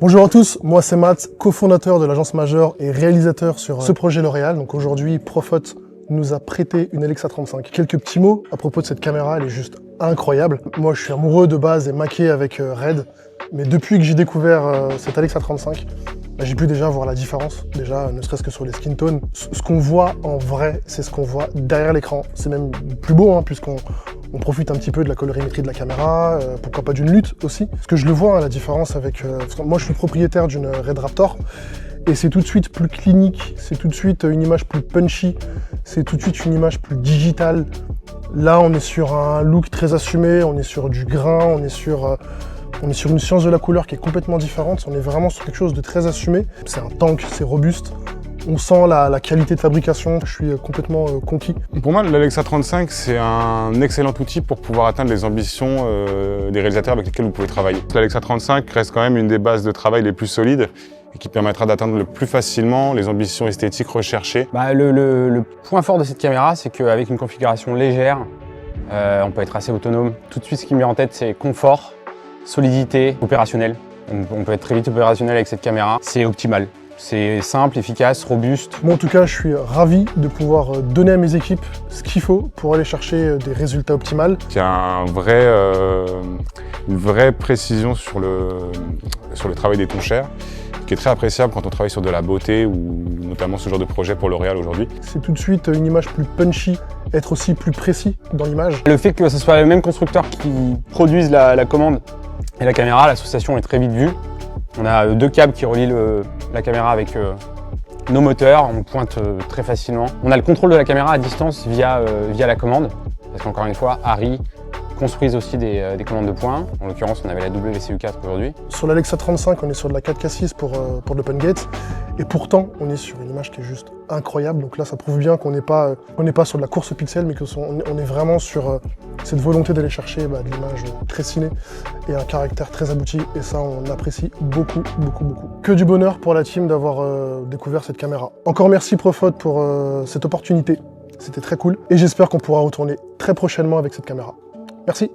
Bonjour à tous, moi c'est Matt, cofondateur de l'agence Major et réalisateur sur ce projet L'Oréal. Donc aujourd'hui, Profot nous a prêté une Alexa 35. Quelques petits mots à propos de cette caméra, elle est juste incroyable. Moi je suis amoureux de base et maqué avec Red, mais depuis que j'ai découvert cette Alexa 35, j'ai pu déjà voir la différence, déjà ne serait-ce que sur les skin tones. Ce qu'on voit en vrai, c'est ce qu'on voit derrière l'écran. C'est même plus beau, hein, puisqu'on profite un petit peu de la colorimétrie de la caméra, pourquoi pas d'une lutte aussi. Parce que je le vois, hein, la différence avec... parce que moi je suis propriétaire d'une Red Raptor, et c'est tout de suite plus clinique, c'est tout de suite une image plus punchy, c'est tout de suite une image plus digitale. Là on est sur un look très assumé, on est sur du grain, on est sur une science de la couleur qui est complètement différente, on est vraiment sur quelque chose de très assumé. C'est un tank, c'est robuste, on sent la qualité de fabrication, je suis complètement conquis. Pour moi, l'Alexa 35, c'est un excellent outil pour pouvoir atteindre les ambitions des réalisateurs avec lesquels vous pouvez travailler. L'Alexa 35 reste quand même une des bases de travail les plus solides et qui permettra d'atteindre le plus facilement les ambitions esthétiques recherchées. Le point fort de cette caméra, c'est qu'avec une configuration légère, on peut être assez autonome. Tout de suite, ce qui me vient en tête, c'est confort, solidité, opérationnel. On peut être très vite opérationnel avec cette caméra. C'est optimal. C'est simple, efficace, robuste. Moi en tout cas, je suis ravi de pouvoir donner à mes équipes ce qu'il faut pour aller chercher des résultats optimaux. Il y a une vraie précision sur le travail des tons chers, qui est très appréciable quand on travaille sur de la beauté ou notamment ce genre de projet pour L'Oréal aujourd'hui. C'est tout de suite une image plus punchy, être aussi plus précis dans l'image. Le fait que ce soit le même constructeur qui produise la commande et la caméra, l'association est très vite vue. On a deux câbles qui relient la caméra avec nos moteurs, on pointe très facilement. On a le contrôle de la caméra à distance via la commande, parce qu'encore une fois, Harry construisent aussi des commandes de points. En l'occurrence, on avait la WCU4 aujourd'hui. Sur l'Alexa 35, on est sur de la 4K6 pour l'Open Gate, et pourtant, on est sur une image qui est juste incroyable. Donc là, ça prouve bien qu'on n'est pas sur de la course au pixel, mais qu'on est vraiment sur cette volonté d'aller chercher de l'image très ciné et un caractère très abouti, et ça, on apprécie beaucoup, beaucoup, beaucoup. Que du bonheur pour la team d'avoir découvert cette caméra. Encore merci Profot pour cette opportunité, c'était très cool, et j'espère qu'on pourra retourner très prochainement avec cette caméra. Merci.